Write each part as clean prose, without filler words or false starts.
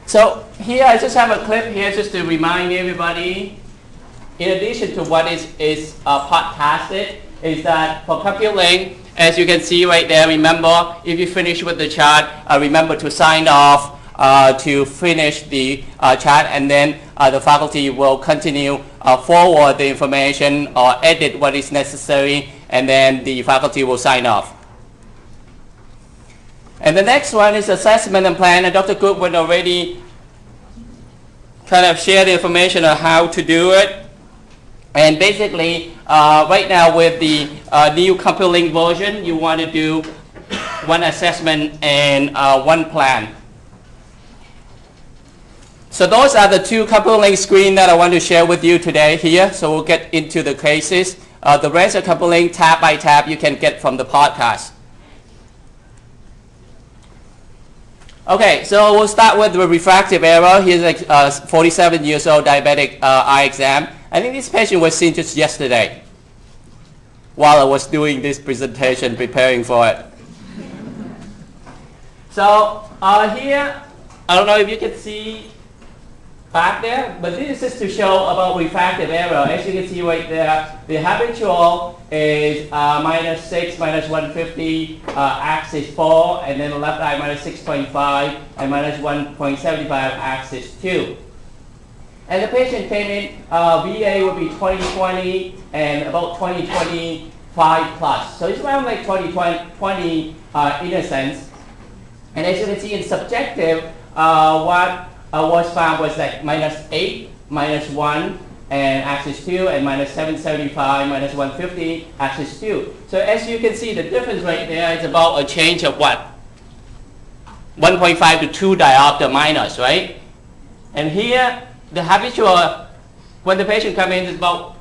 So here I just have a clip here just to remind everybody, in addition to what is podcasted, is that for ComputeLink, as you can see right there, remember, if you finish with the chat, remember to sign off to finish the chat, and then the faculty will continue forward the information or edit what is necessary, and then the faculty will sign off. And the next one is assessment and plan, and Dr. Goodwin already kind of shared the information on how to do it. And basically, right now with the new ComputeLink version, you want to do one assessment and one plan. So those are the two ComputeLink screens that I want to share with you today here. So we'll get into the cases. The rest of ComputeLink, tab by tab, you can get from the podcast. Okay, so we'll start with the refractive error. Here's a 47 years old diabetic eye exam. I think this patient was seen just yesterday while I was doing this presentation, preparing for it. So here, I don't know if you can see back there, but this is just to show about refractive error. As you can see right there, the habitual is -6, -150, axis 4, and then the left eye -6.5, and -1.75, axis 2. And the patient came in, VA would be 20/20 and about 20/25 plus. So it's around like 20/20 in a sense. And as you can see in subjective, what was found was like -8, -1, and axis 2, and -775, -150, axis 2. So as you can see, the difference right there is about a change of what? 1.5 to 2 diopter minus, right? And here, the habitual, when the patient comes in, is about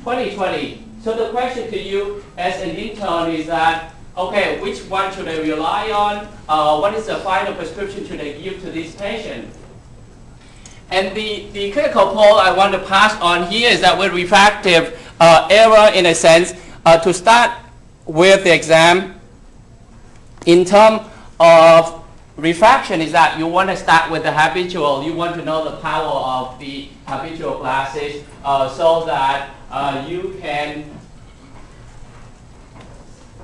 20/20. So the question to you as an intern is that, okay, which one should I rely on? What is the final prescription should I give to this patient? And the critical poll I want to pass on here is that with refractive error, in a sense, to start with the exam, in terms of refraction, is that you want to start with the habitual. You want to know the power of the habitual glasses so that you can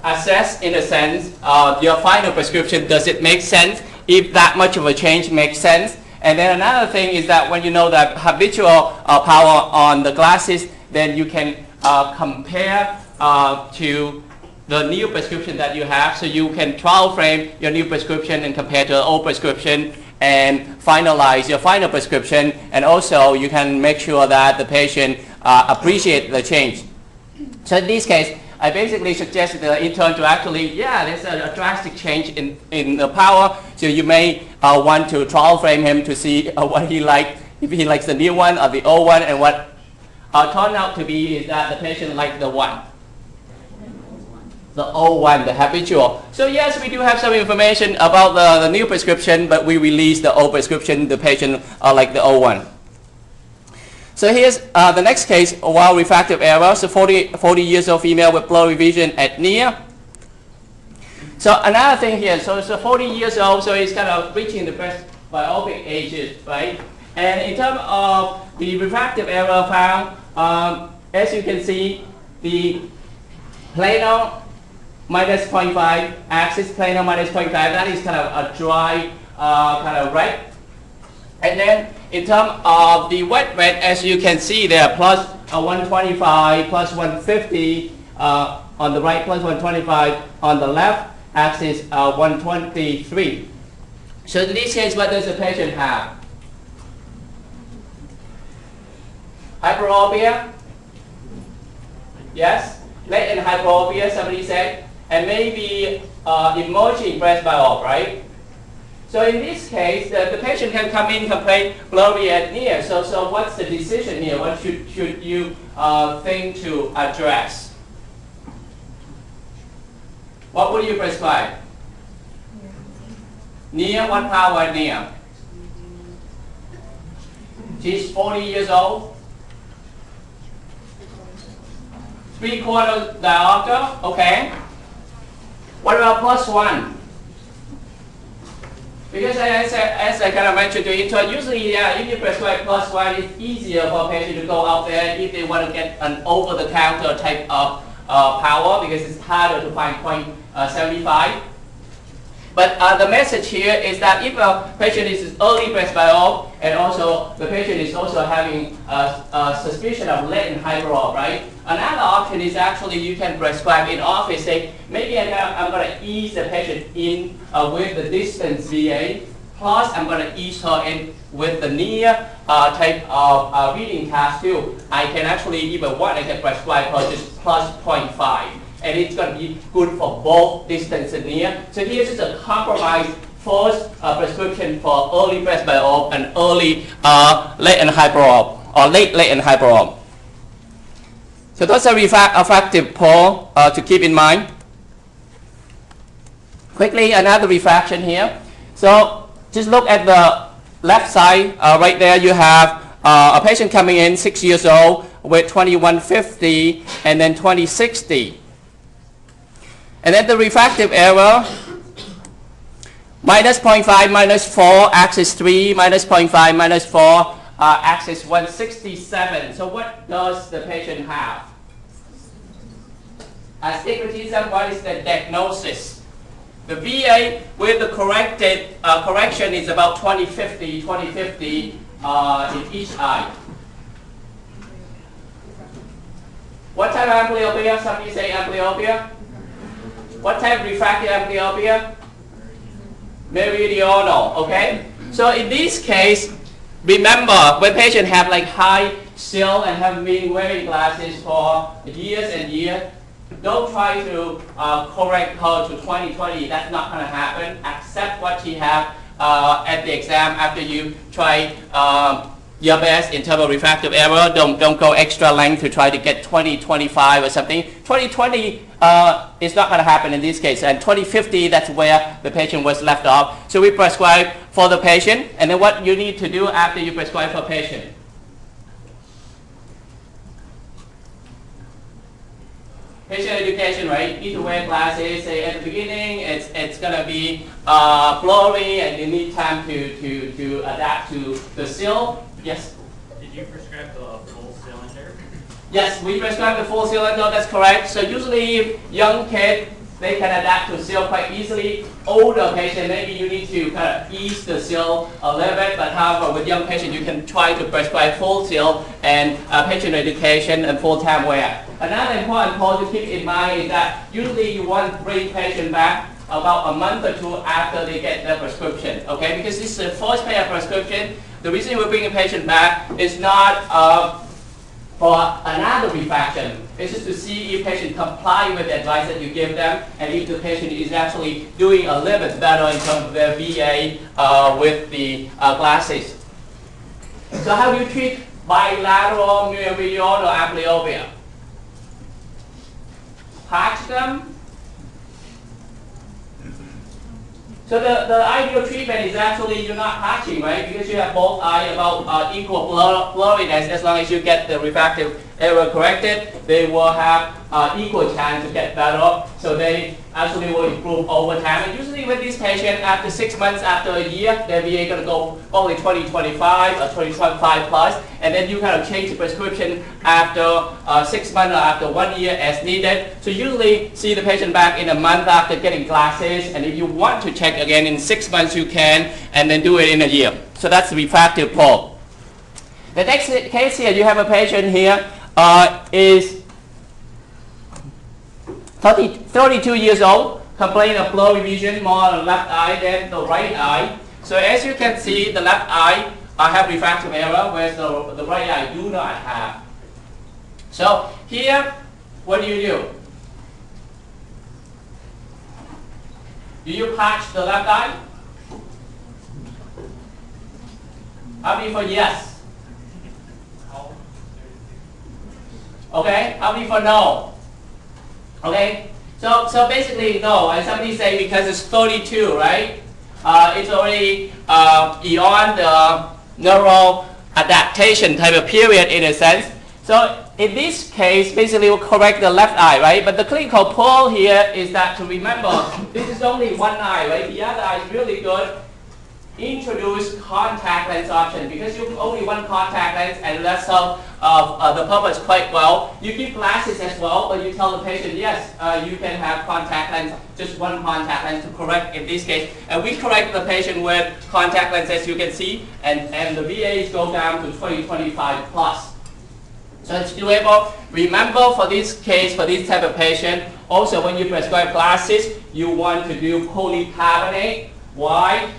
assess, in a sense, your final prescription. Does it make sense? If that much of a change makes sense. And then another thing is that when you know the habitual power on the glasses, then you can compare to the new prescription that you have. So you can trial frame your new prescription and compare to the old prescription and finalize your final prescription. And also you can make sure that the patient appreciates the change. So in this case, I basically suggested the intern to actually, there's a drastic change in the power. So you may want to trial frame him to see what he liked, if he likes the new one or the old one. And what turned out to be is that the patient liked the one. The old one, the habitual. So yes, we do have some information about the new prescription, but we released the old prescription. The patient liked the old one. So here's the next case, while refractive error. So 40 years old female with blurry vision at near. So another thing here, so 40 years old, so he's kind of reaching the presbyopic ages, right? And in terms of the refractive error found, as you can see, the planar -0.5, axis planar -0.5, that is kind of a dry kind of red. And then in terms of the wet red, as you can see there, plus 125, plus 150 on the right, plus 125 on the left, axis 123. So in this case, what does the patient have? Hyperopia? Yes? Latent hyperopia, somebody said. And maybe emerging presbyop, right? So in this case, the patient can come in, complain blurry at near. So what's the decision here? What should you think to address? What would you prescribe? Near, what power near? She's 40 years old. 3/4 diopter, okay. What about +1? Because as I kind of mentioned to intern, usually if you prescribe +1, it's easier for a patient to go out there if they want to get an over-the-counter type of power, because it's harder to find 0.75. But the message here is that if a patient is early breast biopsy, and also the patient is also having a suspicion of latent hyperop, right? Another option is actually you can prescribe in office, say maybe I'm going to ease the patient in with the distance VA, plus I'm going to ease her in with the near type of reading task too. I can actually, if I want, I can prescribe her just +0.5. And it's going to be good for both distance and near. So here's just a compromise first prescription for early breast biopsy and early latent hyperop or late latent hyperop. So those are refractive poll to keep in mind. Quickly, another refraction here. So just look at the left side. Right there you have a patient coming in, 6 years old, with 2150 and then 2060. And then the refractive error, -0.5, -4, axis 3, -0.5, -4, axis 167. So what does the patient have? Astigmatism, what is the diagnosis? The VA with the corrected correction is about 20/50 in each eye. What type of amblyopia? Somebody say amblyopia. What type of refractive amblyopia? Meridional, okay? So in this case, remember when patients have like high SIL and have been wearing glasses for years and years, don't try to correct her to 20/20. That's not going to happen. Accept what she have at the exam after you try your best in terms of refractive error. Don't go extra length to try to get 20/25 or something. 20/20 is not going to happen in this case. And 20/50, that's where the patient was left off. So we prescribe for the patient. And then what you need to do after you prescribe for patient? Patient education, right? You need to wear glasses. Say at the beginning, it's going to be blurry, and you need time to adapt to the SIL. Yes? Did you prescribe the full cylinder? Yes, we prescribe the full cylinder, that's correct. So usually young kids, they can adapt to SIL quite easily. Older patient, maybe you need to kind of ease the SIL a little bit, but however, with young patient, you can try to prescribe full SIL and patient education and full-time wear. Another important point to keep in mind is that usually you want to bring patient back about a month or two after they get their prescription, okay? Because this is the first pair of prescription. The reason we bring a patient back is not for another refraction. It's just to see if patient comply with the advice that you give them, and if the patient is actually doing a little bit better in terms of their VA with the glasses. So how do you treat bilateral meridional amblyopia? Patch them. So the ideal treatment is actually you're not patching, right? Because you have both eyes about equal blurriness. As long as you get the refractive error corrected, they will have equal chance to get better. So they actually will improve over time. And usually with these patients, after 6 months, after a year, their VA going to go only 20/25 or 20/25 plus. And then you kind of change the prescription after 6 months or after 1 year as needed. So usually see the patient back in a month after getting glasses. And if you want to check again in 6 months, you can, and then do it in a year. So that's the refractive probe. The next case here, you have a patient here is 32 years old, complain of blurry vision more on the left eye than the right eye. So as you can see, the left eye have refractive error, whereas the right eye do not have. So here, what do? Do you patch the left eye? How many for yes? Okay, how many for no? Okay, so basically no, and somebody say because it's 32, right? It's already beyond the neural adaptation type of period in a sense. So in this case, basically we'll correct the left eye, right? But the clinical pull here is that to remember, this is only one eye, right? The other eye is really good. introduce contact lens option because you only one contact lens and that solves the purpose quite well. You give glasses as well, but you tell the patient, yes, you can have contact lens, just one contact lens to correct in this case. And we correct the patient with contact lens as you can see, and the VAs go down to 20-25 plus. So it's doable. Remember for this case, for this type of patient, also when you prescribe glasses, you want to do polycarbonate. Why?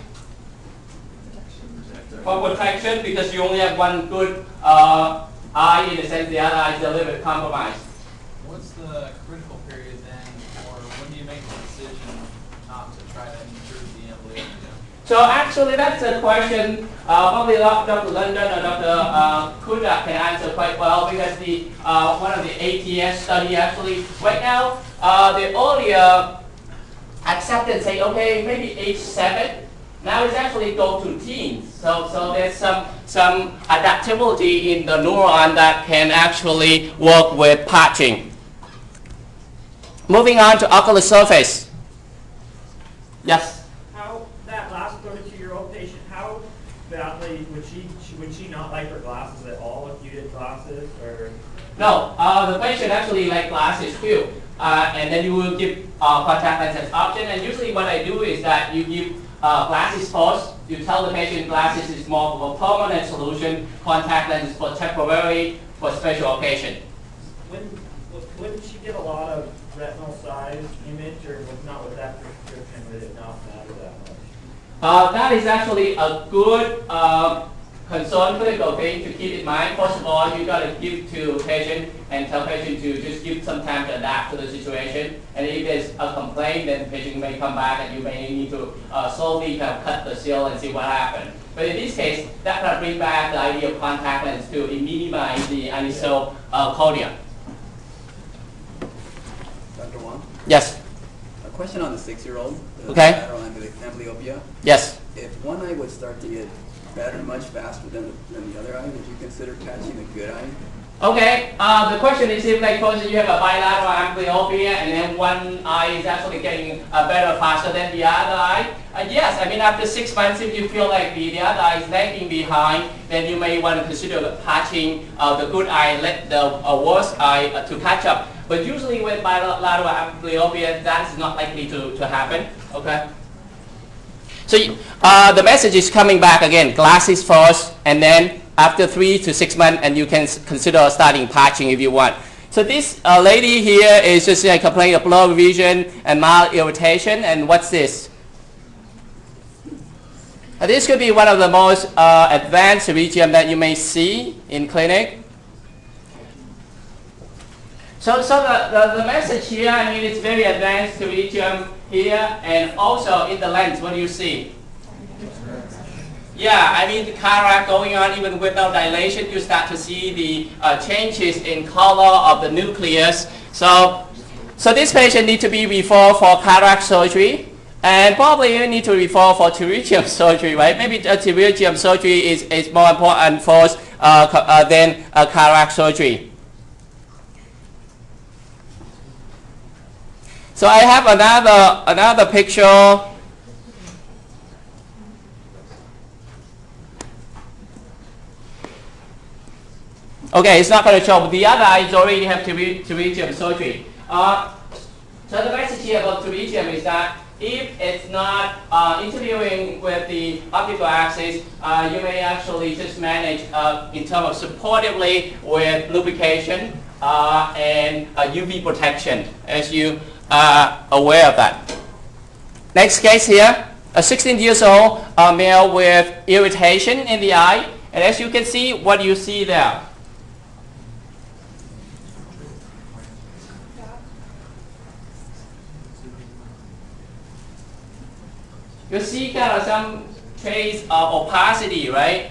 For protection, because you only have one good eye in the sense the other eye is a little bit compromised. What's the critical period then, or when do you make the decision not to try to improve the amblyopia? So actually that's a question probably Dr. London or Dr. Kuda can answer quite well because the one of the ATS study actually right now the earlier acceptance say okay maybe age 7. Now it's actually go to teens. So there's some adaptability in the neuron that can actually work with patching. Moving on to ocular surface. Yes. How that last 32-year-old patient, how badly would she not like her glasses at all if you did glasses or? No, the patient actually like glasses too. And then you will give contact lens as option. And usually what I do is that you give glasses first. You tell the patient glasses is more of a permanent solution. Contact lens is for temporary, for special occasion. Wouldn't she get a lot of retinal size image, or not with that prescription? Would it not matter that much? That is actually a good concern clinical thing to keep in mind. First of all, you got to give to patient and tell patient to just give some time to adapt to the situation. And if there's a complaint, then patient may come back and you may need to slowly kind of cut the seal and see what happened. But in this case, that can bring back the idea of contact lens to minimize the anisal cornea. Dr. Wang? Yes. A question on the 6-year-old. Okay. Lateral amblyopia. Yes. If one eye would start to get better much faster than the other eye, would you consider patching the good eye? Okay, the question is if like suppose you have a bilateral amblyopia and then one eye is actually getting better faster than the other eye. Yes, I mean after 6 months if you feel like the other eye is lagging behind, then you may want to consider patching the good eye, let the worse eye to catch up. But usually with bilateral amblyopia, that's not likely to happen. Okay. So the message is coming back again, glasses first, and then after 3 to 6 months, and you can consider starting patching if you want. So this lady here is just complaining of blurred vision and mild irritation, and what's this? This could be one of the most advanced pterygium that you may see in clinic. So the message here, I mean, it's very advanced pterygium here, and also in the lens, what do you see? Yeah, I mean the cataract going on even without dilation, you start to see the changes in color of the nucleus. So this patient needs to be referred for cataract surgery, and probably you need to refer for pterygium surgery, right? Maybe pterygium surgery is more important for us than cataract surgery. So I have another picture. Okay, it's not going to show, but the other eyes already have pterygium surgery. So the message here about pterygium is that if it's not interfering with the optical axis, you may actually just manage in terms of supportively with lubrication and UV protection, as you are aware of that. Next case here, a 16 years old male with irritation in the eye, and as you can see, what do you see there? You see kind of some trace of opacity, right?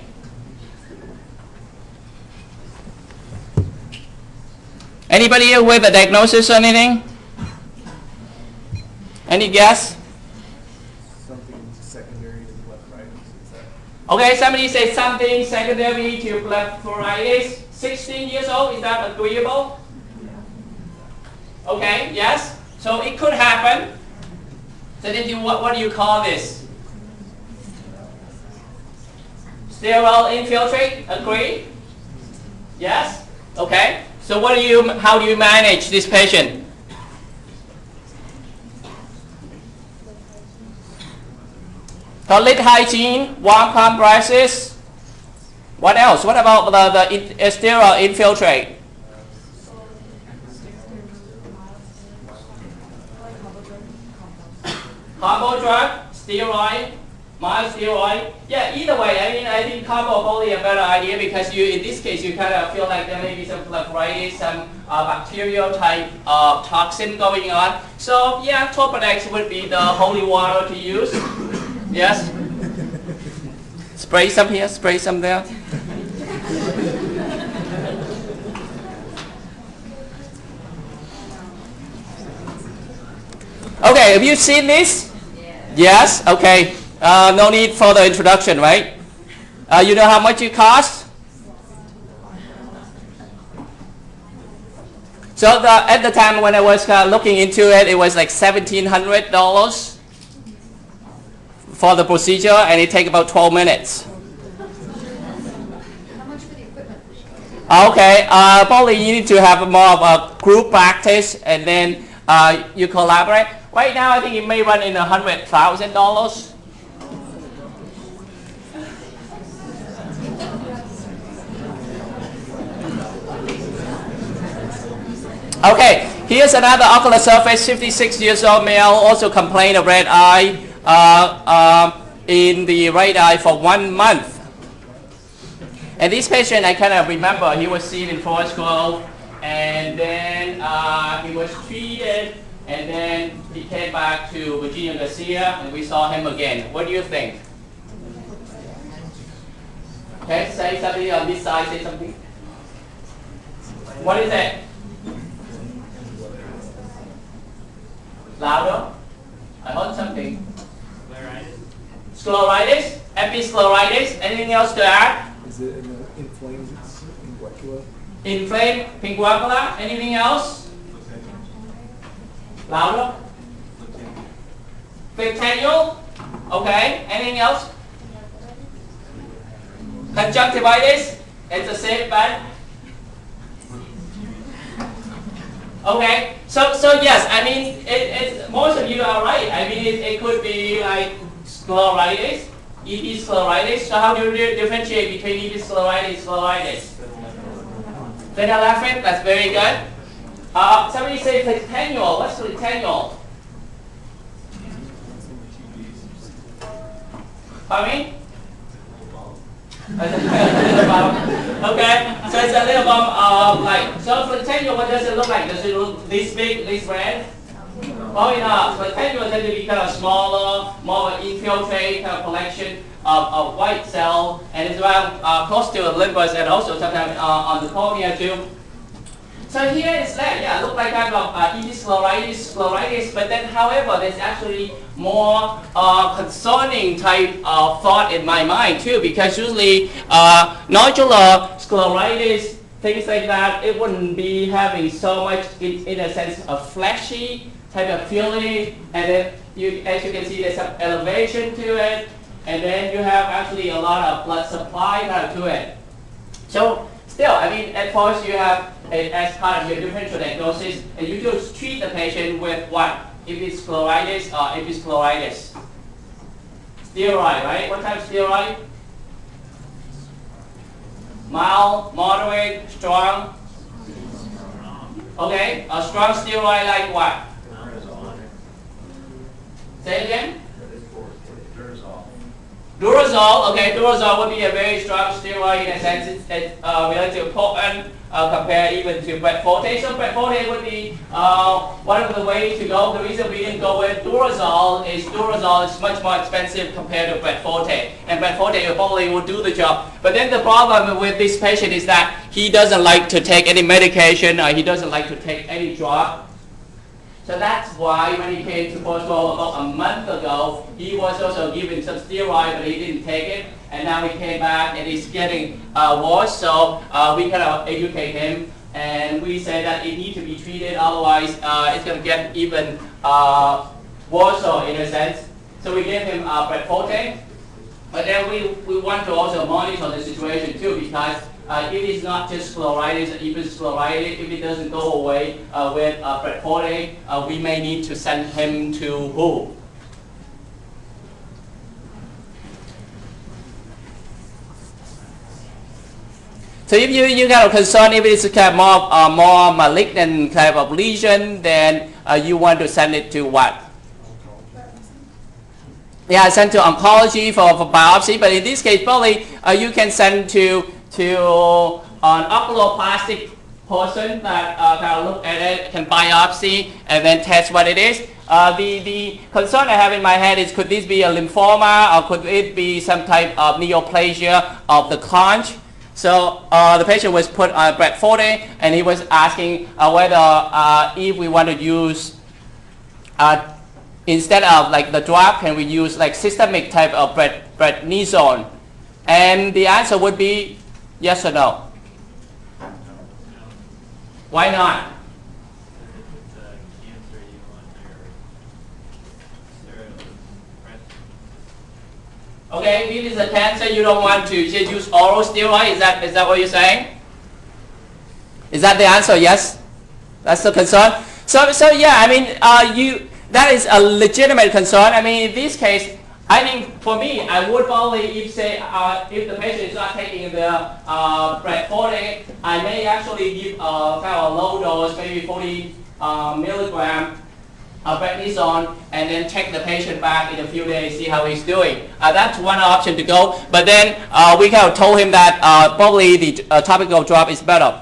Anybody here with a diagnosis or anything? Any guess? Something secondary to blepharitis. Okay, somebody says something secondary to blepharitis. 16 years old, is that agreeable? Okay, yes. So it could happen. So then what do you call this? Steroid infiltrate, agree? Yes? Okay. So how do you manage this patient? Toilet hygiene, warm compresses. What else? What about the steroid infiltrate? Combo drug, steroid, mild steroid. Yeah, either way, I mean, I think combo is probably a better idea because in this case, you kind of feel like there may be some blepharitis, some bacterial type toxin going on. So yeah, Topodex would be the holy water to use. Yes? Spray some here, spray some there. Okay, have you seen this? Yes? Okay. No need for the introduction, right? You know how much it costs? So at the time when I was looking into it, it was like $1,700 for the procedure, and it takes about 12 minutes. How much for the equipment? Okay, probably you need to have more of a group practice, and then you collaborate. Right now, I think it may run in $100,000. Okay, here's another ocular surface, 56 years old male, also complained of red eye in the right eye for 1 month. And this patient, I kind of remember, he was seen in Forest Grove, and then he was treated, and then he came back to Virginia Garcia, and we saw him again. What do you think? Okay, say something on this side, say something. What is it? Louder? I heard something. Scleritis? Episcleritis? Anything else to add? Is it inflamed pinguicula? Inflamed pinguicula? Anything else? Louder? Fectennial? Okay. Anything else? Conjunctivitis? It's a safe bet. Okay, so yes, I mean, most of you are right. I mean, it could be like scleritis, episcleritis. So how do you differentiate between episcleritis and scleritis? Phenylephrine, that's very good. Somebody say fectennial. What's fectennial? Pardon me? Okay, so it's a little bump so fectennial, what does it look like? Does it look this big, this red? Probably not. Fectennial tend to be kind of smaller, more of an infiltrate kind of collection of white cell, and it's around close to the limbus and also sometimes on the cornea too. So here it's that, yeah, look like kind of episcleritis, but then however, there's actually more concerning type of thought in my mind too, because usually nodular scleritis, things like that, it wouldn't be having so much, in a sense, a fleshy type of feeling, and then as you can see, there's some elevation to it, and then you have actually a lot of blood supply to it. So still, I mean, at first you have as part of your differential diagnosis, and you just treat the patient with what? If it's scleritis or episcleritis. Steroid, right? What type of steroid? Mild, moderate, strong? Okay, a strong steroid like what? Say it again? Durezol, okay, Durezol would be a very strong steroid in a sense. It's relatively potent compared even to Brett Forte. So Brett Forte would be one of the ways to go. The reason we didn't go with Durezol is much more expensive compared to Brett Forte. And Brett Forte probably will do the job. But then the problem with this patient is that he doesn't like to take any medication, or he doesn't like to take any drug. So that's why when he came to Portugal about a month ago, he was also given some steroid, but he didn't take it. And now he came back and he's getting worse. So we kind of educate him, and we say that it needs to be treated, otherwise it's going to get even worse in a sense. So we gave him Brett Forte. But then we want to also monitor the situation too, because if it's not just scleritis, even scleritis, if it doesn't go away with Bradford, we may need to send him to who? So if you kind of concerned if it's kind of more malignant kind of lesion, then you want to send it to what? Yeah, send to oncology for biopsy. But in this case, probably you can send to an oculoplastic person that can look at it, can biopsy, and then test what it is. The concern I have in my head is, could this be a lymphoma, or could it be some type of neoplasia of the conch? So the patient was put on Bradford, and he was asking whether if we want to use, instead of like the drop, can we use like systemic type of prednisone? And the answer would be yes or no. Why not? Okay, if it's a cancer, you don't want to just use oral steroid. Is that what you're saying? Is that the answer? Yes, that's the concern. So yeah, I mean, that is a legitimate concern. I mean, in this case, I think for me, I would probably, if the patient is not taking the Bradford, I may actually give kind of a low dose, maybe 40 milligram of prednisone, and then check the patient back in a few days, see how he's doing. That's one option to go. But then we kind of told him that probably the topical drop is better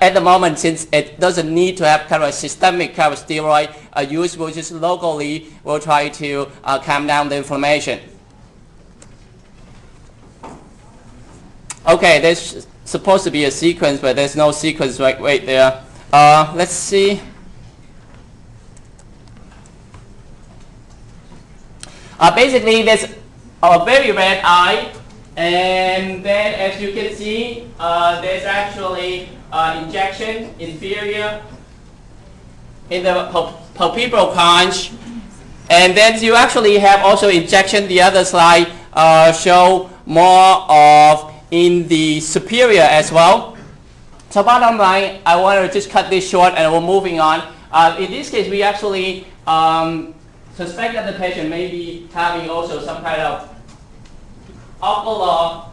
at the moment, since it doesn't need to have kind of a systemic kind of steroid use. We'll just locally we'll try to calm down the inflammation. Okay, there's supposed to be a sequence, but there's no sequence right there. Let's see. Basically, there's a very red eye, and then as you can see, there's actually injection inferior in the palpebral conch, and then you actually have also injection. The other slide show more of in the superior as well. So bottom line, I want to just cut this short and we're moving on. In this case, we actually suspect that the patient may be having also some kind of ocular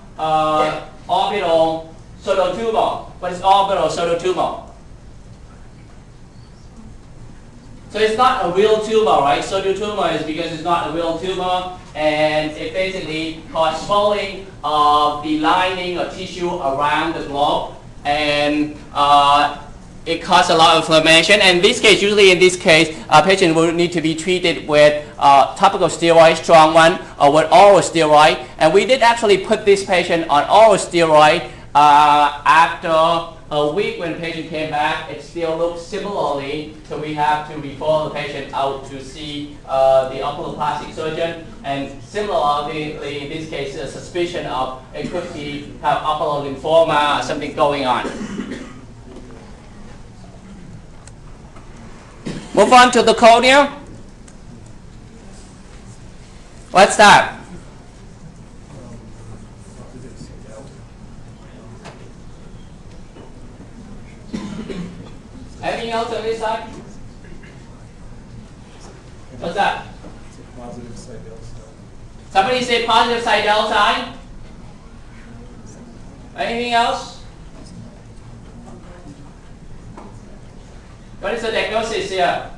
orbital pseudotumor, but it's orbital pseudotumor. So it's not a real tumor, right? Pseudotumor is because it's not a real tumor, and it basically causes swelling of the lining or tissue around the globe, and it causes a lot of inflammation. And in this case, usually in this case, a patient will need to be treated with topical steroid, strong one, or with oral steroid. And we did actually put this patient on oral steroid after a week. When the patient came back, it still looks similarly. So we have to refer the patient out to see the oculoplastic surgeon. And similarly, in this case, a suspicion of it could be have ocular lymphoma or something going on. Move on to the cornea. What's that? Anything else on this side? What's that? Positive Seidel sign. Somebody say positive Seidel sign. Anything else? What is the diagnosis here?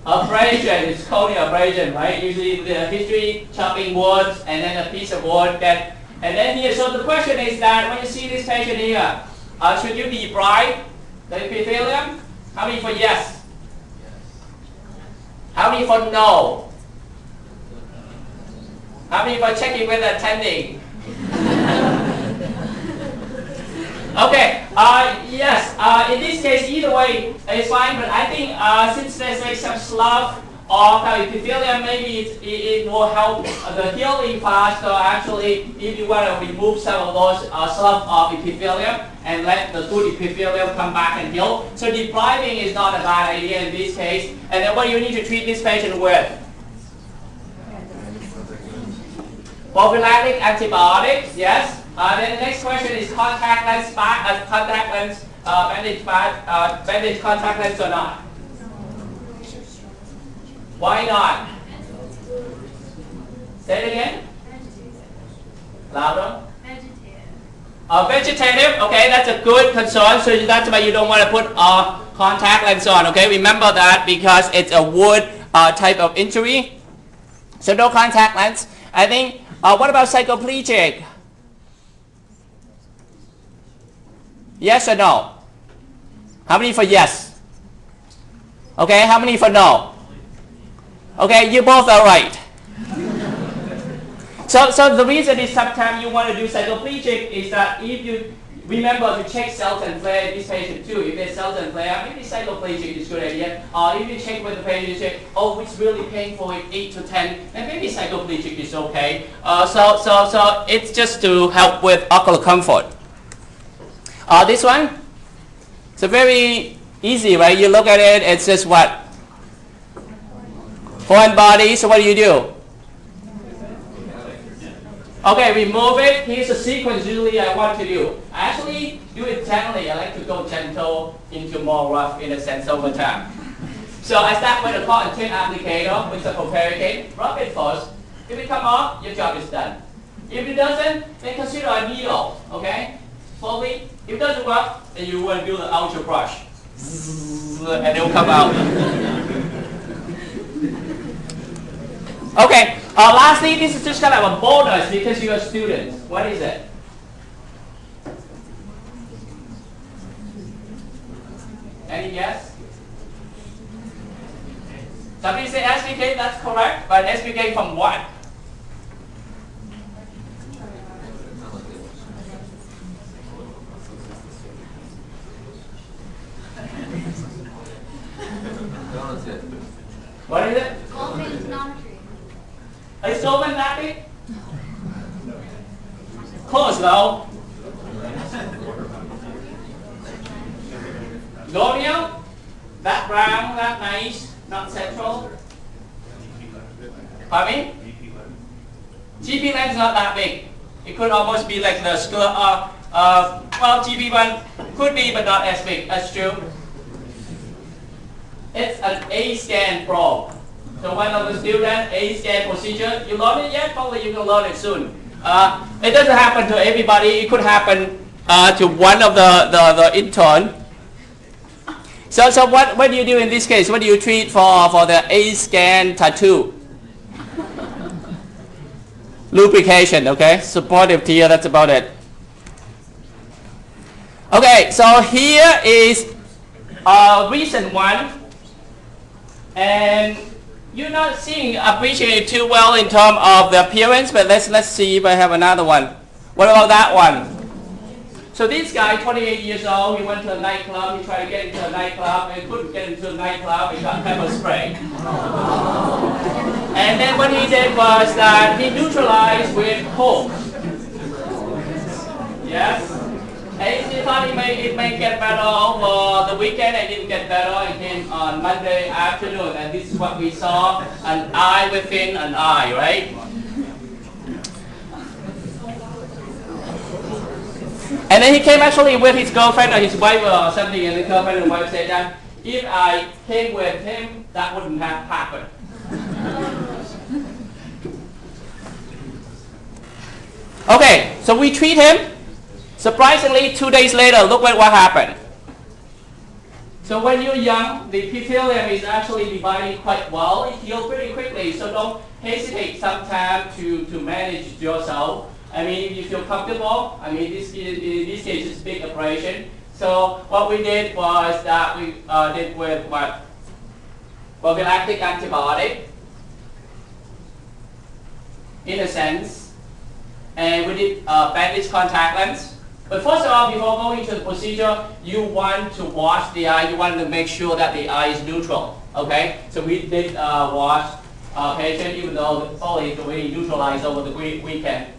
Abrasion. It's corneal abrasion, right? Usually the history, chopping wood, and then a piece of wood that. And then here, so the question is that when you see this patient here, should you debride the epithelium? How many for yes? How many for no? How many for checking with attending? Okay, yes, in this case, either way is fine, but I think since there's like some slough of epithelium, maybe it will help the healing faster. Actually, if you want to remove some of those slough of epithelium and let the good epithelium come back and heal. So debriding is not a bad idea in this case. And then what do you need to treat this patient with? Prophylactic antibiotics, yes. Then the next question is contact lens, bandage contact lens or not? Why not? Say it again. Louder. Vegetative, okay, that's a good concern. So that's why you don't want to put contact lens on, okay? Remember that because it's a wood type of injury. So no contact lens. I think, what about psychoplegic? Yes or no? How many for yes? Okay, how many for no? Okay, you both are right. So the reason is sometimes you want to do psychoplegic is that if you remember to check cells and flare in this patient too. If there's cells and flare, maybe psychoplegic is a good idea. Or if you check with the patient, you say, oh, it's really painful, 8 to 10, and maybe psychoplegic is okay. So it's just to help with ocular comfort. This one, it's a very easy, right? You look at it, it's just what? Foreign body, so what do? Okay, remove it. Here's the sequence usually I want to do. I actually do it gently. I like to go gentle into more rough in a sense over time. So I start with a cotton tin applicator with the proparacaine. Rub it first. If it comes off, your job is done. If it doesn't, then consider a needle. Okay? Slowly. If it doesn't work, then you want to do the ultra brush. And it will come out. Okay, lastly, this is just kind of a bonus because you're a student. What is it? Any guess? Somebody say SPK, that's correct, but SPK from what? What is it? Is Solvent that big? Close though. Gonial? That brown, that nice, not central. Pardon me? GP lens is not that big. It could almost be like the well, GP one could be, but not as big. That's true. It's an A-scan probe. So one of the students, A-scan procedure, you learn it yet? Probably you can learn it soon. It doesn't happen to everybody. It could happen to one of the intern. So what do you do in this case? What do you treat for the A-scan tattoo? Lubrication, okay? Supportive tear, that's about it. Okay, so here is a recent one. And you're not appreciate it too well in terms of the appearance, but let's see if I have another one. What about that one? So this guy, 28 years old, he went to a nightclub, he tried to get into a nightclub, and couldn't get into a nightclub, he got pepper spray. And then what he did was that he neutralized with Coke. Yes? And he thought it may get better over the weekend. It didn't get better. It came on Monday afternoon. And this is what we saw, an eye within an eye, right? And then he came actually with his girlfriend or his wife or something, and the girlfriend and wife said that if I came with him, that wouldn't have happened. Okay, so we treat him. Surprisingly, 2 days later, look at what happened. So when you're young, the epithelium is actually dividing quite well. It heals pretty quickly, so don't hesitate sometime to manage yourself. I mean, if you feel comfortable, I mean, in this case, it's a big operation. So what we did was that we did with what? Prophylactic antibiotic, in a sense. And we did bandage contact lens. But first of all, before going to the procedure, you want to wash the eye. You want to make sure that the eye is neutral. Okay? So we did wash patient, even though probably we neutralized over the weekend.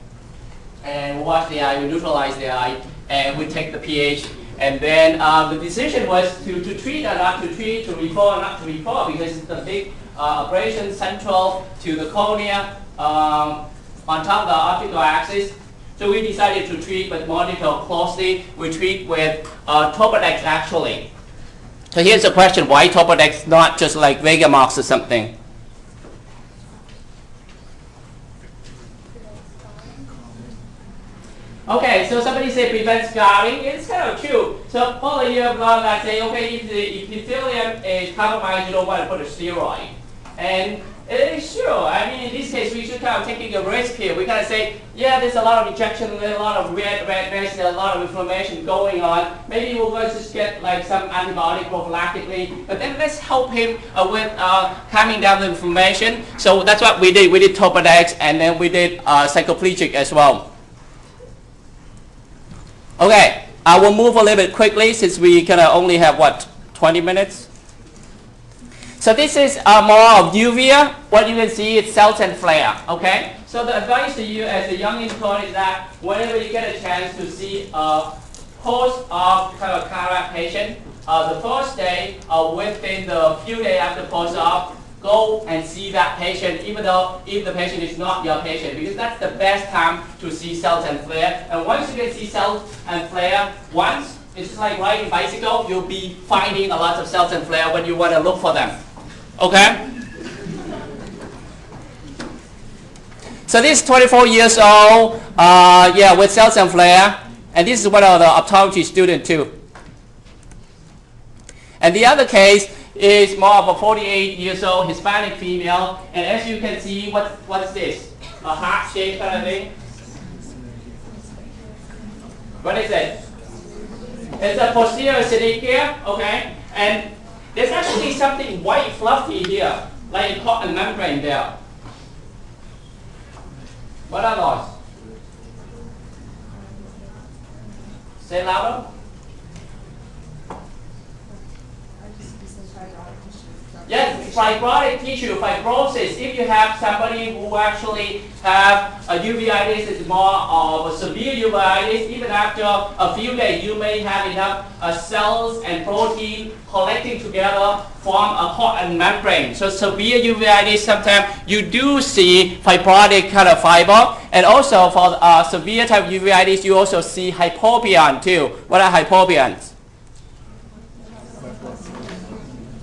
And we wash the eye, we neutralize the eye, and we take the pH. And then the decision was to treat or not to treat, to refer or not to refer, because it's a big operation central to the cornea. on top of the optical axis. So we decided to treat with monitor closely. We treat with Topodex actually. So here's the question, why Topodex, not just like Vegamox or something? Okay, so somebody say prevent scarring. It's kind of true. So probably you have a lot that say, okay, if the epithelium is compromised, you don't want to put a steroid. And it is true. I mean, in this case, we should kind of taking a risk here. We kind of say, yeah, there's a lot of rejection, there's a lot of redness, there's a lot of inflammation going on. Maybe we're going to just get like some antibiotic prophylactically, but then let's help him with calming down the inflammation. So that's what we did. We did Topodex, and then we did cycloplegic as well. Okay, I will move a little bit quickly since we kind of only have, what, 20 minutes? So this is more of uvea. What you can see is cells and flare, okay? So the advice to you as a young intern is that whenever you get a chance to see a post-op kind of cataract patient, the first day within the few days after post-op, go and see that patient, even though if the patient is not your patient, because that's the best time to see cells and flare. And once you can see cells and flare, once, it's like riding a bicycle, you'll be finding a lot of cells and flare when you want to look for them. Okay? So this is 24 years old, yeah, with cells and flare. And this is one of the optometry students too. And the other case is more of a 48 years old Hispanic female, and as you can see, what's this? A heart shape kind of thing? What is it? It's a posterior synechia, okay? And there's actually something white fluffy here, like a cotton membrane there. What are those? Say louder. Yes, fibrotic tissue, fibrosis. If you have somebody who actually have a uveitis, it's more of a severe uveitis, even after a few days, you may have enough cells and protein collecting together, form a cotton membrane. So severe uveitis, sometimes you do see fibrotic kind of fiber. And also for severe type of uveitis, you also see hypopyon too. What are hypopyons?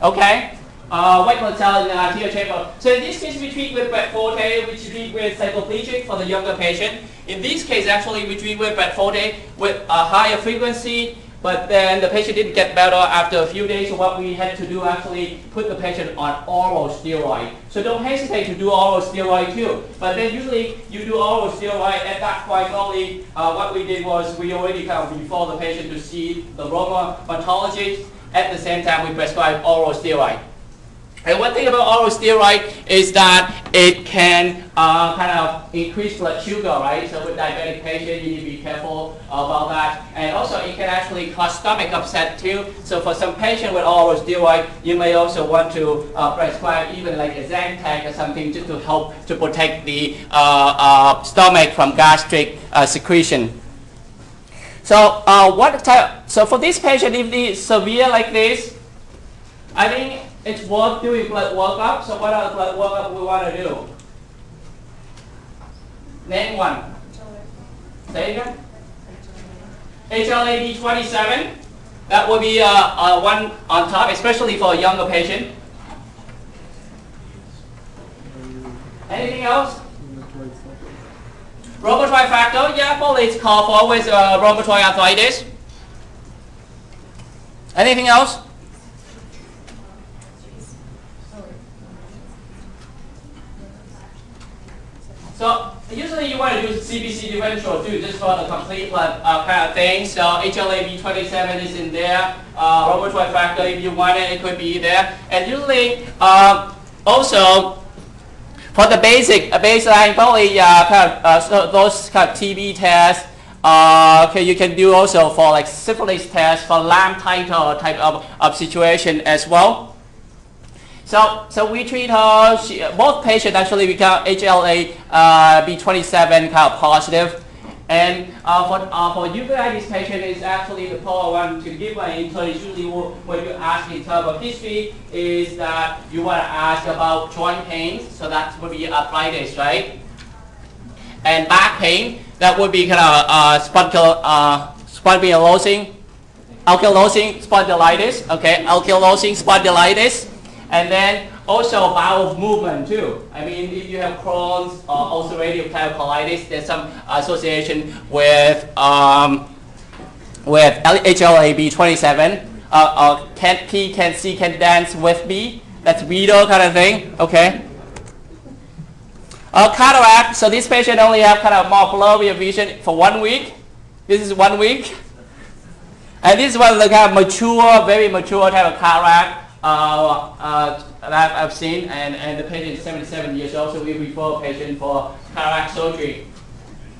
Okay. White blood cell in the anterior chamber. So in this case, we treat with Brett Forte, we treat with cycloplegic for the younger patient. In this case, actually, we treat with Brett Forte with a higher frequency, but then the patient didn't get better after a few days. So what we had to do actually put the patient on oral steroid. So don't hesitate to do oral steroid too. But then usually you do oral steroid at that point only. What we did was we already kind of refer the patient to see the rheumatologist. At the same time, we prescribe oral steroid. And one thing about oral steroid is that it can kind of increase blood sugar, right? So with diabetic patients, you need to be careful about that. And also, it can actually cause stomach upset too. So for some patient with oral steroid, you may also want to prescribe even like a Zantac or something just to help to protect the stomach from gastric secretion. So so for this patient, if it's severe like this, I think it's worth doing blood workup. So what are the blood workup we want to do? Name one. Say again. HLA-B27. That will be one on top, especially for a younger patient. Anything else? Rheumatoid factor. Yeah, probably it's called for with rheumatoid arthritis. Anything else? So usually you want to do CBC differential too, just for the complete blood kind of thing. So HLA-B27 is in there. Rheumatoid factor, if you want it, it could be there. And usually also for the baseline, probably so those kind of TB tests. Okay, you can do also for like syphilis test for Lyme titer type of situation as well. So we treat her, both patients actually become HLA-B27 kind of positive. And for uveitis patient is actually the poor one to give an intern. Usually what you ask in terms of history is that you want to ask about joint pains. So that would be arthritis, right? and back pain. That would be kind of ankylosing spondylitis. Okay, ankylosing spondylitis, and then also bowel movement too. I mean, if you have Crohn's or ulcerative colitis, there's some association with HLA-B27. Can see, can dance with me. That's Vito kind of thing. Okay. Cataract. So this patient only have kind of more blurry vision for 1 week. This is 1 week. And this is one of the kind of mature, very mature type of cataract that I've seen. And the patient is 77 years old, so we refer a patient for cataract surgery.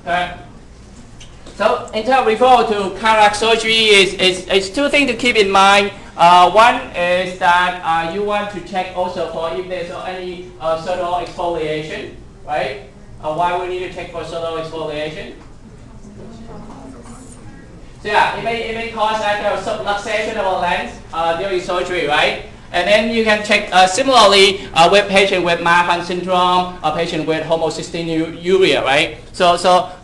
Okay. So in terms of referral to cataract surgery is two things to keep in mind. One is that you want to check also for if there's any solar exfoliation, right? Why we need to check for solar exfoliation? So yeah, it may cause like a subluxation of a lens during surgery, right? And then you can check similarly with patient with Marfan syndrome, a patient with homocystinuria, right? So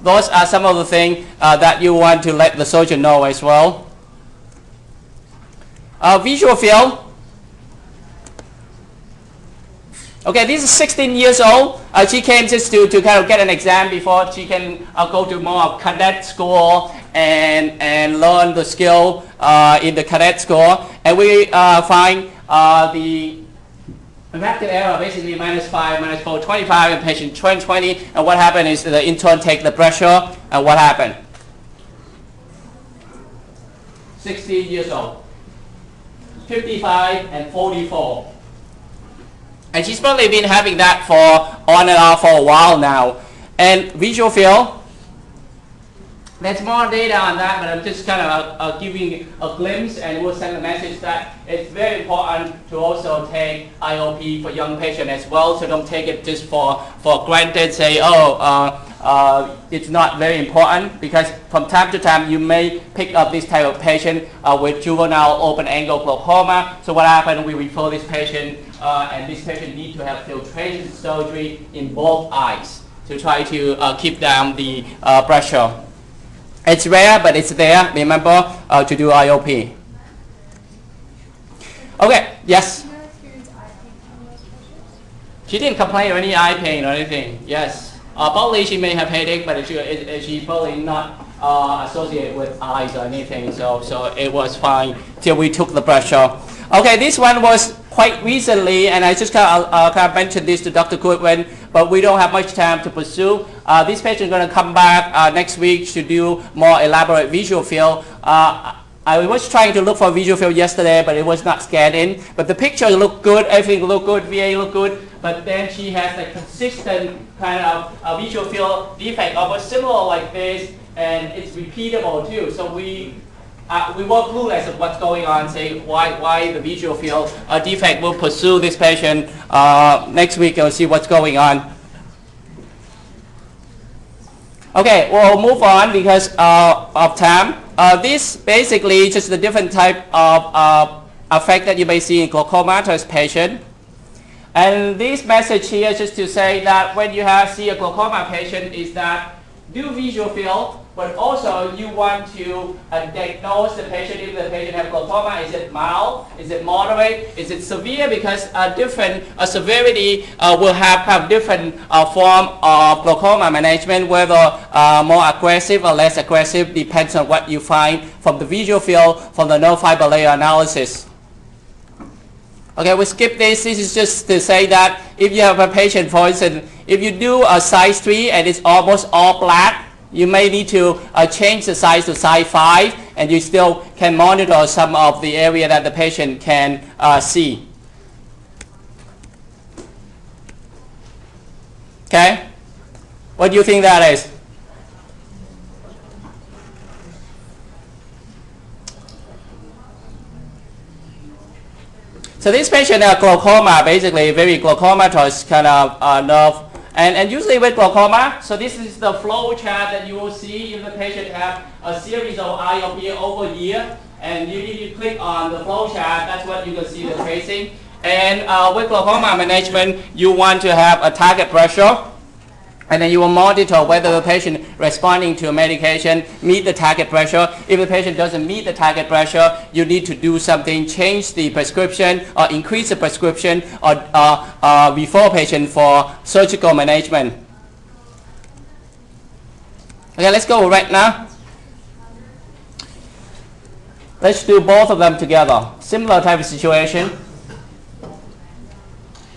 those are some of the things that you want to let the surgeon know as well. Visual field. Okay, this is 16 years old. She came just to kind of get an exam before she can go to more cadet school and learn the skill in the cadet school. And we find the refractive error basically -5, -4, 25, and patient 20. And what happened is the intern take the pressure, and what happened? 16 years old, 55 and 44. And she's probably been having that for on and off for a while now. And visual field, there's more data on that, but I'm just kind of giving a glimpse, and we'll send a message that it's very important to also take IOP for young patients as well. So don't take it just for granted, say, it's not very important, because from time to time you may pick up this type of patient with juvenile open angle glaucoma. So what happens, we refer this patient, and this patient needs to have filtration surgery in both eyes to try to keep down the pressure. It's rare, but it's there. Remember to do IOP. Okay, yes? She didn't complain of any eye pain or anything. Yes. Probably she may have headache, but she probably not associated with eyes or anything. So it was fine till we took the pressure. Okay, this one was quite recently, and I just kind of mentioned this to Dr. Goodwin, but we don't have much time to pursue. This patient is going to come back next week to do more elaborate visual field. I was trying to look for visual field yesterday, but it was not scanned in. But the picture looked good, everything looked good, VA looked good. But then she has a consistent kind of visual field defect, almost similar like this, and it's repeatable too. So we were clueless of what's going on, say why the visual field defect. We'll pursue this patient next week and we'll see what's going on. Okay, we'll move on because of time. This basically just the different type of effect that you may see in glaucomatous patient. And this message here is just to say that when you see a glaucoma patient is that do visual field, but also you want to diagnose the patient if the patient has glaucoma. Is it mild? Is it moderate? Is it severe? Because different severity will have different form of glaucoma management, whether more aggressive or less aggressive, depends on what you find from the visual field from the nerve fiber layer analysis. Okay, we skip this. This is just to say that if you have a patient, for instance, if you do a size 3 and it's almost all black, you may need to change the size to size 5, and you still can monitor some of the area that the patient can see. Okay? What do you think that is? So this patient has glaucoma, basically very glaucomatous kind of nerve. And usually with glaucoma, so this is the flow chart that you will see if the patient have a series of IOP over a year. And you need to click on the flow chart, that's what you can see the tracing. And with glaucoma management, you want to have a target pressure. And then you will monitor whether the patient responding to a medication meet the target pressure. If the patient doesn't meet the target pressure, you need to do something, change the prescription or increase the prescription or refer patient for surgical management. Okay, let's go right now. Let's do both of them together. Similar type of situation.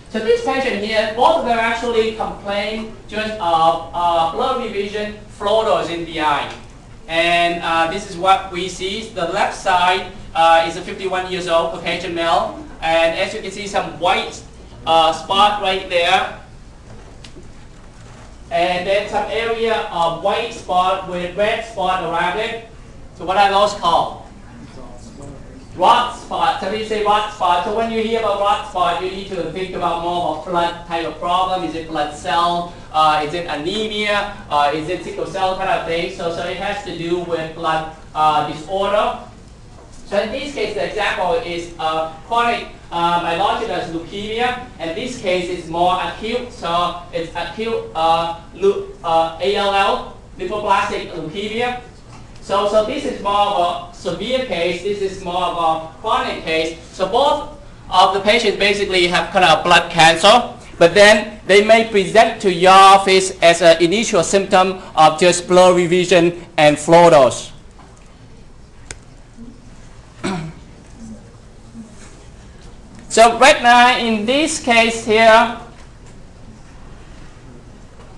So this patient here, both of them actually complain just of blurry vision, floaters in the eye. And this is what we see. The left side is a 51 years old Caucasian male. And as you can see, some white spot right there. And then some area of white spot with red spot around it. So what are those called? Rot spot. Somebody say rot spot. So when you hear about rot spot, you need to think about more of a blood type of problem. Is it blood cell? Is it anemia? Is it sickle cell kind of thing? So it has to do with blood disorder. So in this case, the example is chronic myelogenous leukemia, and this case is more acute. So it's acute ALL, lymphoblastic leukemia. So this is more of a severe case. This is more of a chronic case. So both of the patients basically have kind of blood cancer, but then they may present to your office as an initial symptom of just blurry vision and floaters. So right now in this case here,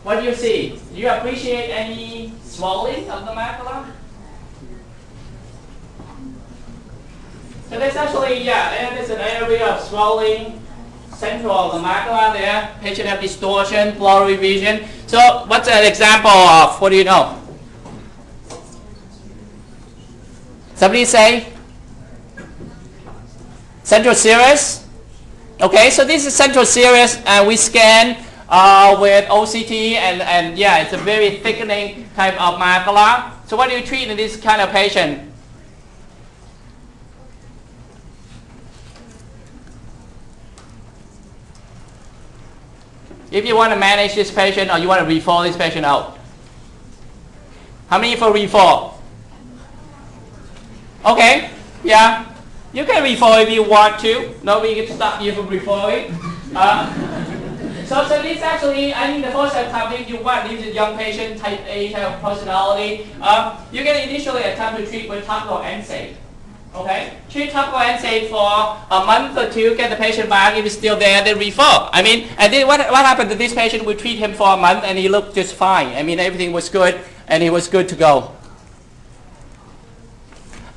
what do you see? Do you appreciate any swelling of the macula? So there's actually, there's an area of swelling central of the macula there. Patient have distortion, blurry vision. So what's an example of? What do you know? Somebody say? Central serous? Okay, so this is central serous, and we scan with OCT, and yeah, it's a very thickening type of macula. So what do you treat in this kind of patient? If you want to manage this patient or you want to refer this patient out. How many for refer? Okay, yeah. You can refer if you want to. Nobody can stop you from referring. So this actually, I think the first attempt you want, this is a young patient, type A type of personality. You can initially attempt to treat with topical NSAID. Okay, treat topical NSAID for a month or two, get the patient back. If it's still there, then refer. I mean, and then what happened to this patient? We treat him for a month and he looked just fine. I mean, everything was good and he was good to go.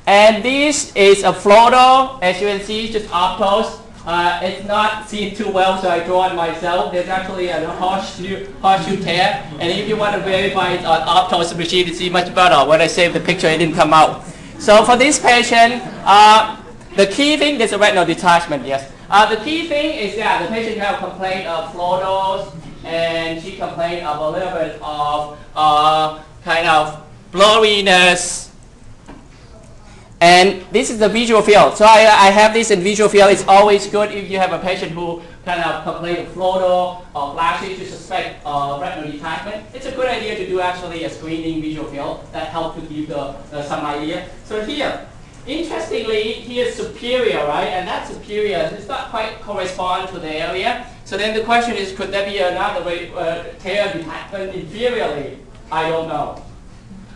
And this is a floater, as you can see, just optos. It's not seen too well, so I draw it myself. There's actually a horseshoe tear, and if you want to verify it on optos machine to see much better, when I saved the picture, it didn't come out. So for this patient, the key thing, there's a retinal detachment, yes. The key thing is that the patient have complaint of floaters, and she complained of a little bit of kind of blurriness. And this is the visual field. So I have this in visual field. It's always good if you have a patient who kind of complain of floater or flashes to suspect retinal detachment. It's a good idea to do actually a screening visual field that helps to give some idea. So here, interestingly, here's superior, right? And that superior does not quite correspond to the area. So then the question is, could there be another tear detachment inferiorly? I don't know.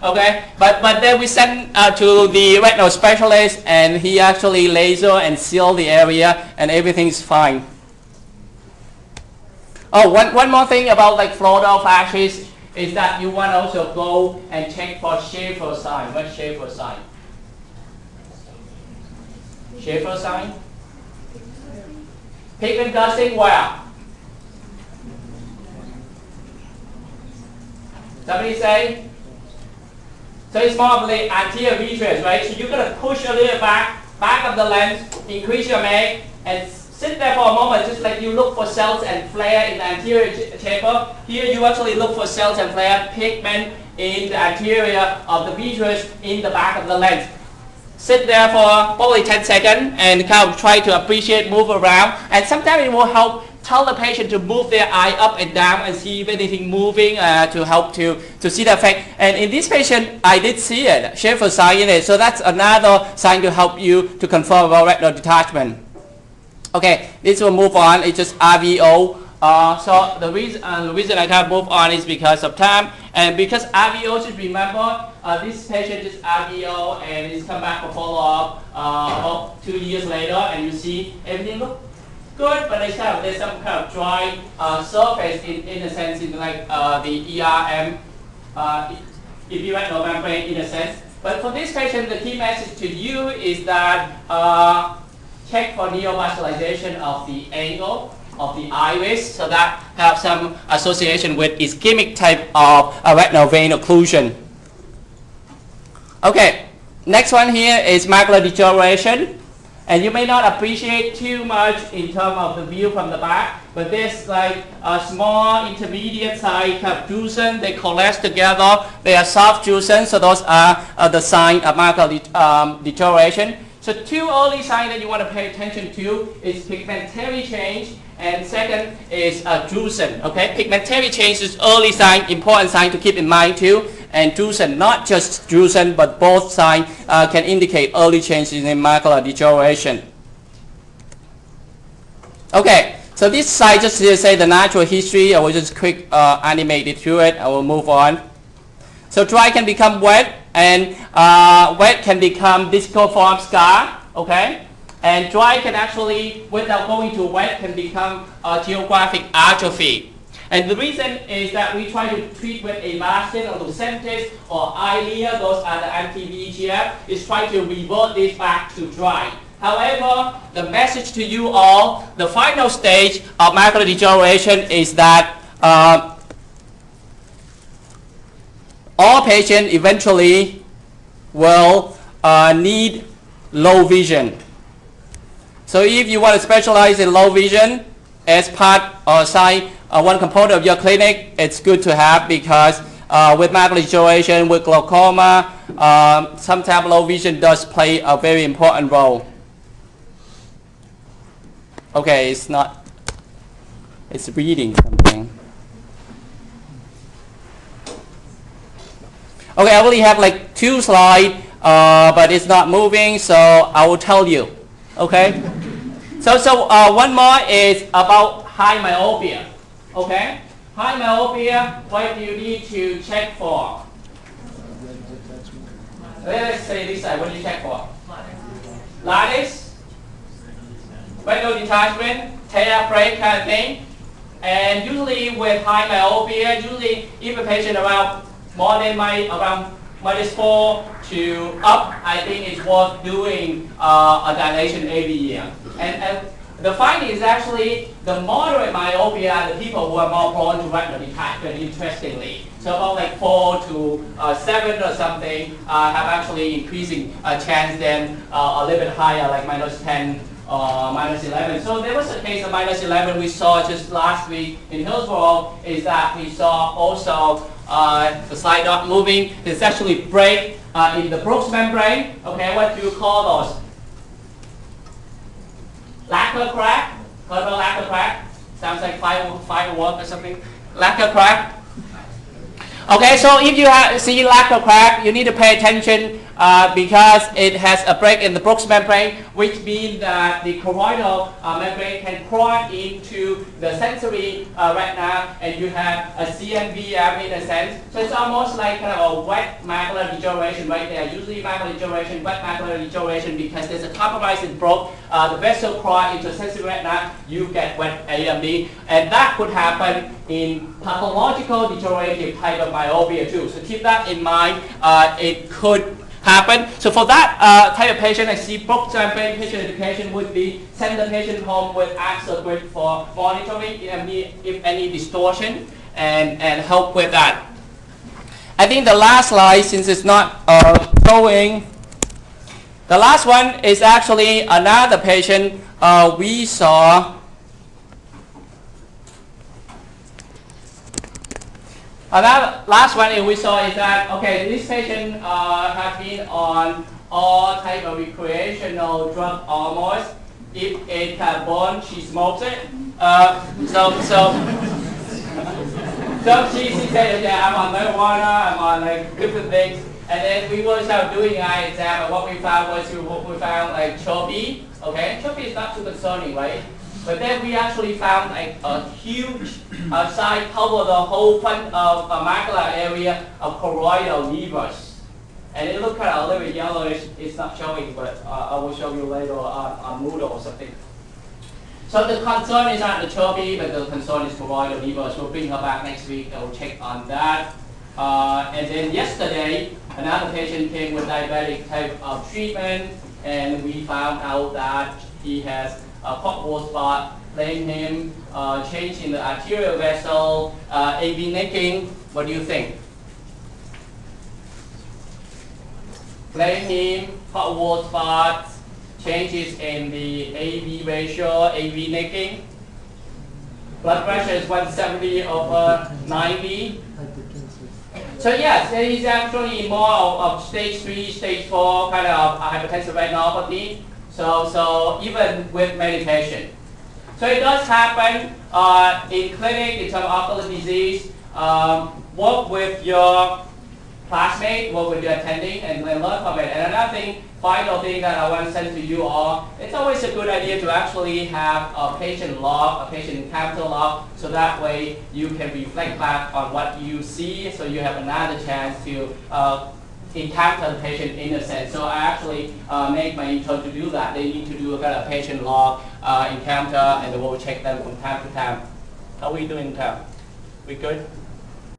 Okay, but then we send to the retinal specialist, and he actually laser and seal the area, and everything's fine. Oh, one more thing about like floater flashes is that you want to also go and check for Schaefer sign. What's Schaefer sign? Schaefer sign? Pigment dusting where? Somebody say? So it's more of the anterior vitreous, right? So you're going to push a little back of the lens, increase your mag, and sit there for a moment, just like you look for cells and flare in the anterior chamber. Here you actually look for cells and flare, pigment in the anterior of the vitreous in the back of the lens. Sit there for probably 10 seconds and kind of try to appreciate, move around, and sometimes it will help tell the patient to move their eye up and down and see if anything moving to help to see the effect. And in this patient, I did see it, Schaefer sign in it. So that's another sign to help you to confirm about retinal detachment. Okay, this will move on. It's just RVO. So the reason I can't move on is because of time, and because RVO, just remember, this patient is RVO and is come back for follow-up about 2 years later, and you see everything look good, but there's some kind of dry surface in a sense, in like the ERM, epiretinal membrane in a sense. But for this patient, the key message to you is that check for neovascularization of the angle of the iris, so that have some association with ischemic type of retinal vein occlusion. Okay, next one here is macular degeneration. And you may not appreciate too much in terms of the view from the back, but there's like a small intermediate size kind of drusen. They coalesce together. They are soft drusen, so those are the sign of macular degeneration. So two early signs that you want to pay attention to is pigmentary change, and second is drusen. Okay, pigmentary change is early sign, important sign to keep in mind too. And drusen, not just drusen, but both signs can indicate early changes in macular degeneration. Okay, so this slide just to say the natural history. I will just quick animate it through it. I will move on. So dry can become wet, and wet can become disciform scar. Okay, and dry can actually, without going to wet, can become geographic atrophy. And the reason is that we try to treat with avastin or Lucentis or Eylea, those are the anti-VEGF, is try to revert this back to dry. However, the message to you all, the final stage of macular degeneration is that all patients eventually will need low vision. So if you want to specialize in low vision as part or side, one component of your clinic, it's good to have, because with macular degeneration, with glaucoma, sometimes low vision does play a very important role. Okay, it's not, it's reading something. Okay, I only have like 2 slides, but it's not moving, so I will tell you. Okay? So one more is about high myopia. Okay? High myopia, what do you need to check for? Let's say this side, what do you check for? Lattice, retinal detachment, tear break kind of thing. And usually with high myopia, usually if a patient around more than around -4 to up, I think it's worth doing a dilation every year. And the finding is actually the moderate myopia are the people who are more prone to retinal detachment, interestingly. So about like 4 to 7 or something have actually increasing chance than a little bit higher, like -10 or -11. So there was a case of -11 we saw just last week in Hillsborough, is that we saw also the slide not moving. There's actually break in the Brooks membrane. Okay, what do you call those? Lacquer crack. Heard about lacquer crack? Sounds like firework or something. Lacquer crack. Okay, so if you see lacquer crack, you need to pay attention because it has a break in the Brooks membrane, which means that the choroidal membrane can crawl into the sensory retina, and you have a CNVM in a sense. So it's almost like kind of a wet macular degeneration right there. Usually macular degeneration, wet macular degeneration, because there's a compromise in Brooks, the vessel crawl into sensory retina, you get wet AMD, and that could happen in pathological degenerative type of myopia too. So keep that in mind. It could happen. So for that type of patient, I see Brooks membrane patient education would be send the patient home with AXA grid for monitoring if any distortion, and help with that. I think the last slide, since it's not showing, the last one is actually another patient we saw. Another last one we saw is that, okay, this patient has been on all type of recreational drug almost. If it can burn, she smokes it. So she said that I'm on marijuana, I'm on like different things, and then we were doing eye exam, and what we found was we found like trophy. Okay, trophy is not too concerning, right? But then we actually found like a huge side cover the whole front of macular area of choroidal nevus. And it looked kind of a little bit yellowish. It's not showing, but I will show you later on Moodle or something. So the concern is not the trophy, but the concern is choroidal nevus. We'll bring her back next week and we'll check on that. And then yesterday, another patient came with diabetic type of treatment, and we found out that he has a pothole spot, blame him, change in the arterial vessel, AV nicking. What do you think? Blame him, pothole spot, changes in the AV ratio, AV nicking. Blood pressure is 170 over 90. So yes, there is actually more of stage 3, stage 4 kind of hypertensive retinopathy. So even with medication. So it does happen in clinic in terms of ocular disease. Work with your classmate, work with your attending, and learn from it. And another thing, final thing that I want to send to you all, it's always a good idea to actually have a patient log, a patient encounter log, so that way you can reflect back on what you see, so you have another chance to encounter the patient in a sense. So I actually make my intern to do that. They need to do a kind of patient log encounter, and we'll check them from time to time. How are we doing, Tam? We good?